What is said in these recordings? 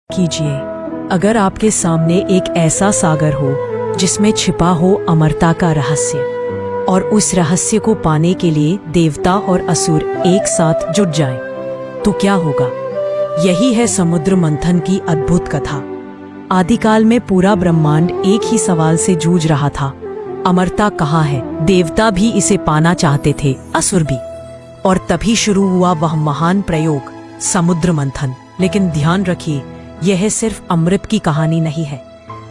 कीजिए। अगर आपके सामने एक ऐसा सागर हो जिसमें छिपा हो अमरता का रहस्य और उस रहस्य को पाने के लिए देवता और असुर एक साथ जुट जाएं, तो क्या होगा? यही है समुद्र मंथन की अद्भुत कथा। आदिकाल में पूरा ब्रह्मांड एक ही सवाल से जूझ रहा था, अमरता कहाँ है? देवता भी इसे पाना चाहते थे, असुर भी। और तभी शुरू हुआ वह महान प्रयोग, समुद्र मंथन। लेकिन ध्यान रखिए, यह सिर्फ अमृत की कहानी नहीं है,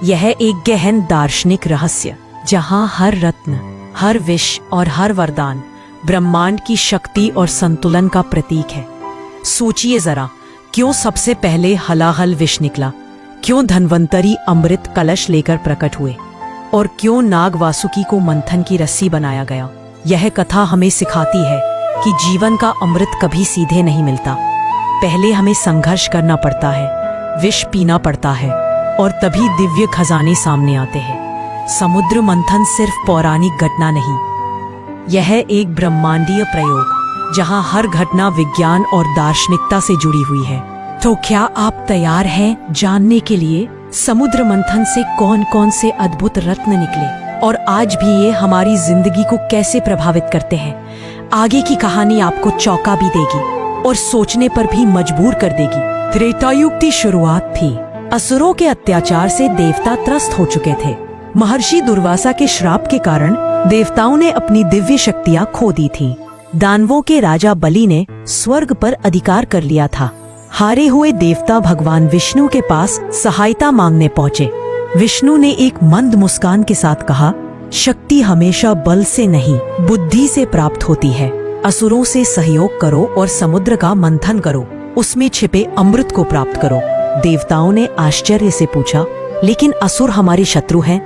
यह एक गहन दार्शनिक रहस्य जहां हर रत्न, हर विष और हर वरदान ब्रह्मांड की शक्ति और संतुलन का प्रतीक है। सोचिए जरा, क्यों सबसे पहले हलाहल विष निकला? क्यों धन्वंतरी अमृत कलश लेकर प्रकट हुए? और क्यों नाग वासुकी को मंथन की रस्सी बनाया गया? यह कथा हमें सिखाती है कि जीवन का अमृत कभी सीधे नहीं मिलता। पहले हमें संघर्ष करना पड़ता है, विष पीना पड़ता है, और तभी दिव्य खजाने सामने आते हैं। समुद्र मंथन सिर्फ पौराणिक घटना नहीं, यह एक ब्रह्मांडीय प्रयोग जहां हर घटना विज्ञान और दार्शनिकता से जुड़ी हुई है। तो क्या आप तैयार हैं जानने के लिए समुद्र मंथन से कौन कौन से अद्भुत रत्न निकले और आज भी ये हमारी जिंदगी को कैसे प्रभावित करते हैं? आगे की कहानी आपको चौंका भी देगी और सोचने पर भी मजबूर कर देगी। त्रेतायुग की शुरुआत थी। असुरों के अत्याचार से देवता त्रस्त हो चुके थे। महर्षि दुर्वासा के श्राप के कारण देवताओं ने अपनी दिव्य शक्तियां खो दी थीं। दानवों के राजा बलि ने स्वर्ग पर अधिकार कर लिया था। हारे हुए देवता भगवान विष्णु के पास सहायता मांगने पहुँचे। विष्णु ने एक मंद मुस्कान के साथ कहा, शक्ति हमेशा बल से नहीं, बुद्धि से प्राप्त होती है। असुरों से सहयोग करो और समुद्र का मंथन करो, उसमें छिपे अमृत को प्राप्त करो। देवताओं ने आश्चर्य से पूछा, लेकिन असुर हमारे शत्रु हैं,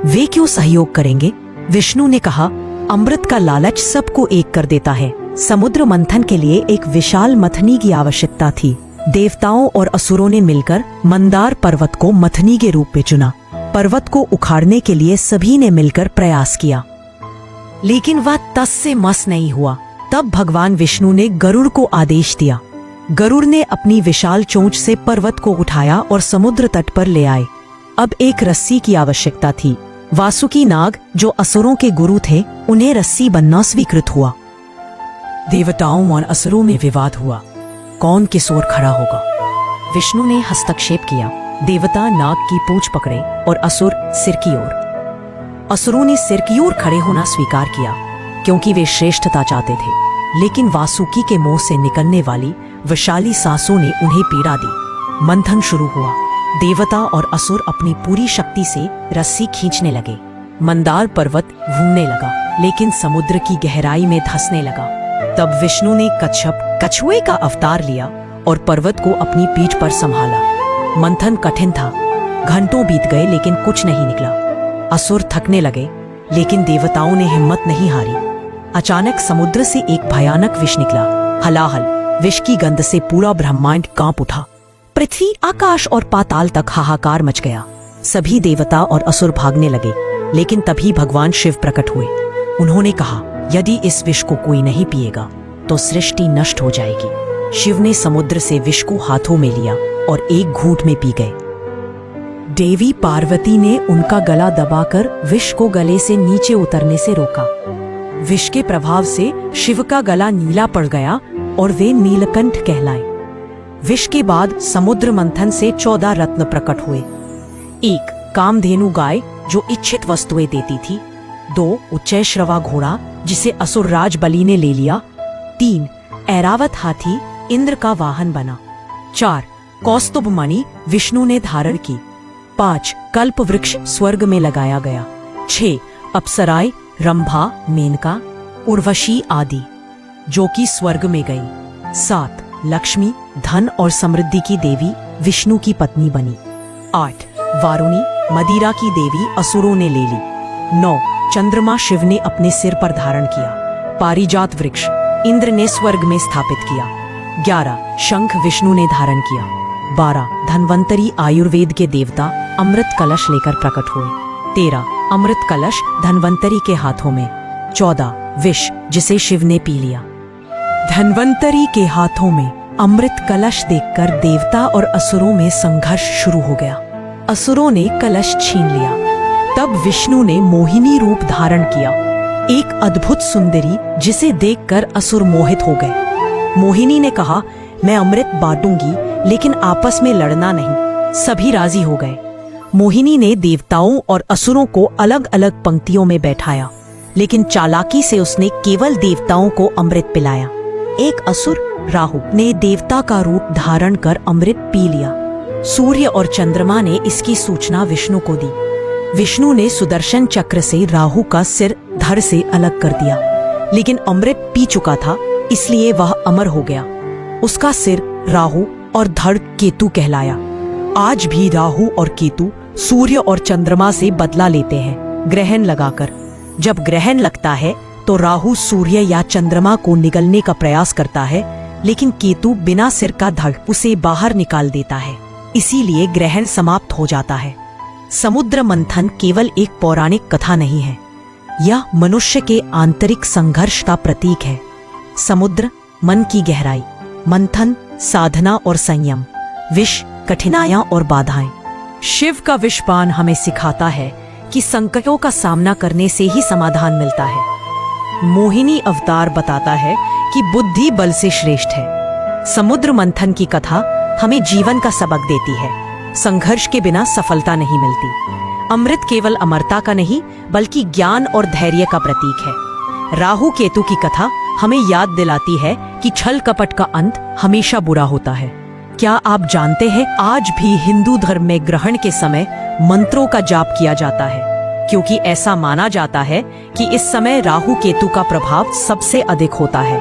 वे क्यों सहयोग करेंगे? विष्णु ने कहा, अमृत का लालच सबको एक कर देता है। समुद्र मंथन के लिए एक विशाल मथनी की आवश्यकता थी। देवताओं और असुरों ने मिलकर मंदार पर्वत को मथनी के रूप में चुना। पर्वत को उखाड़ने के लिए सभी ने मिलकर प्रयास किया, लेकिन वह तस से मस नहीं हुआ। तब भगवान विष्णु ने गरुड़ को आदेश दिया। गरुड़ ने अपनी विशाल चोंच से पर्वत को उठाया और समुद्र तट पर ले आए। अब एक रस्सी की आवश्यकता थी। वासुकी नाग, जो असुरों के गुरु थे, उन्हें रस्सी बनना स्वीकृत हुआ। देवताओं और असुरों में विवाद हुआ, कौन किस ओर खड़ा होगा? विष्णु ने हस्तक्षेप किया। देवता नाग की पूंछ पकड़े और असुर सिर की ओर। असुरों ने सिर की ओर खड़े होना स्वीकार किया क्योंकि वे श्रेष्ठता चाहते थे, लेकिन वासुकी के मुंह से निकलने वाली विशाली सांसों ने उन्हें पीड़ा दी। मंथन शुरू हुआ। देवता और असुर अपनी पूरी शक्ति से रस्सी खींचने लगे। मंदार पर्वत घूमने लगा, लेकिन समुद्र की गहराई में धंसने लगा। तब विष्णु ने कछुए का अवतार लिया और पर्वत को अपनी पीठ पर संभाला। मंथन कठिन था, घंटों बीत गए लेकिन कुछ नहीं निकला। असुर थकने लगे, लेकिन देवताओं ने हिम्मत नहीं हारी। अचानक समुद्र से एक भयानक विष निकला, हलाहल। विष की गंध से पूरा ब्रह्मांड कांप उठा। पृथ्वी, आकाश और पाताल तक हाहाकार मच गया। सभी देवता और असुर भागने लगे, लेकिन तभी भगवान शिव प्रकट हुए। उन्होंने कहा, यदि इस विष को कोई नहीं पिएगा तो सृष्टि नष्ट हो जाएगी। शिव ने समुद्र से विष को हाथों में लिया और एक घूंट में पी गए। देवी पार्वती ने उनका गला दबाकर विष को गले से नीचे उतरने से रोका। विष के प्रभाव से शिव का गला नीला पड़ गया और वे नीलकंठ कहलाए। विष के बाद समुद्र मंथन से 14 रत्न प्रकट हुए। 1 कामधेनु गाय, जो इच्छित वस्तुएं देती थी। 2 उच्चैश्रवा घोड़ा, जिसे असुरराज बलि ने ले लिया। 3 ऐरावत हाथी, इंद्र का वाहन बना। 4 कौस्तुभ मणि, विष्णु ने धारण की। 5 कल्प वृक्ष स्वर्ग में लगाया गया। 6 अप्सराएं, रंभा, मेनका, उर्वशी आदि, जो कि स्वर्ग में गई। 7 लक्ष्मी, धन और समृद्धि की देवी, विष्णु की पत्नी बनी। 8 वारुणी, मदिरा की देवी, असुरों ने ले ली। 9 चंद्रमा, शिव ने अपने सिर पर धारण किया। पारिजात वृक्ष, इंद्र ने स्वर्ग में स्थापित किया। 11 शंख, विष्णु ने धारण किया। 12 धन्वंतरी, आयुर्वेद के देवता, अमृत कलश लेकर प्रकट हुए। 13 अमृत कलश, धन्वंतरी के हाथों में। 14 विष, जिसे शिव ने पी लिया। धन्वंतरी के हाथों में अमृत कलश देखकर देवता और असुरों में संघर्ष शुरू हो गया। असुरों ने कलश छीन लिया। तब विष्णु ने मोहिनी रूप धारण किया, एक अद्भुत सुंदरी जिसे देखकर असुर मोहित हो गए। मोहिनी ने कहा, मैं अमृत बांटूंगी, लेकिन आपस में लड़ना नहीं। सभी राजी हो गए। मोहिनी ने देवताओं और असुरों को अलग अलग पंक्तियों में बैठाया, लेकिन चालाकी से उसने केवल देवताओं को अमृत पिलाया। एक असुर राहु ने देवता का रूप धारण कर अमृत पी लिया। सूर्य और चंद्रमा ने इसकी सूचना विष्णु को दी। विष्णु ने सुदर्शन चक्र से राहु का सिर धड़ से अलग कर दिया, लेकिन अमृत पी चुका था, इसलिए वह अमर हो गया। उसका सिर राहु और धड़ केतु कहलाया। आज भी राहु और केतु सूर्य और चंद्रमा से बदला लेते हैं ग्रहण लगाकर। जब ग्रहण लगता है तो राहु सूर्य या चंद्रमा को निगलने का प्रयास करता है, लेकिन केतु बिना सिर का धड़ उसे बाहर निकाल देता है, इसीलिए ग्रहण समाप्त हो जाता है। समुद्र मंथन केवल एक पौराणिक कथा नहीं है, यह मनुष्य के आंतरिक संघर्ष का प्रतीक है। समुद्र मन की गहराई, मंथन साधना और संयम, विष कठिनाइयां और बाधाएं। शिव का विषपान हमें सिखाता है कि संकटों का सामना करने से ही समाधान मिलता है। मोहिनी अवतार बताता है कि बुद्धि बल से श्रेष्ठ है। समुद्र मंथन की कथा हमें जीवन का सबक देती है, संघर्ष के बिना सफलता नहीं मिलती। अमृत केवल अमरता का नहीं, बल्कि ज्ञान और धैर्य का प्रतीक है। राहु केतु की कथा हमें याद दिलाती है कि छल कपट का अंत हमेशा बुरा होता है। क्या आप जानते हैं, आज भी हिंदू धर्म में ग्रहण के समय मंत्रों का जाप किया जाता है, क्योंकि ऐसा माना जाता है कि इस समय राहु केतु का प्रभाव सबसे अधिक होता है।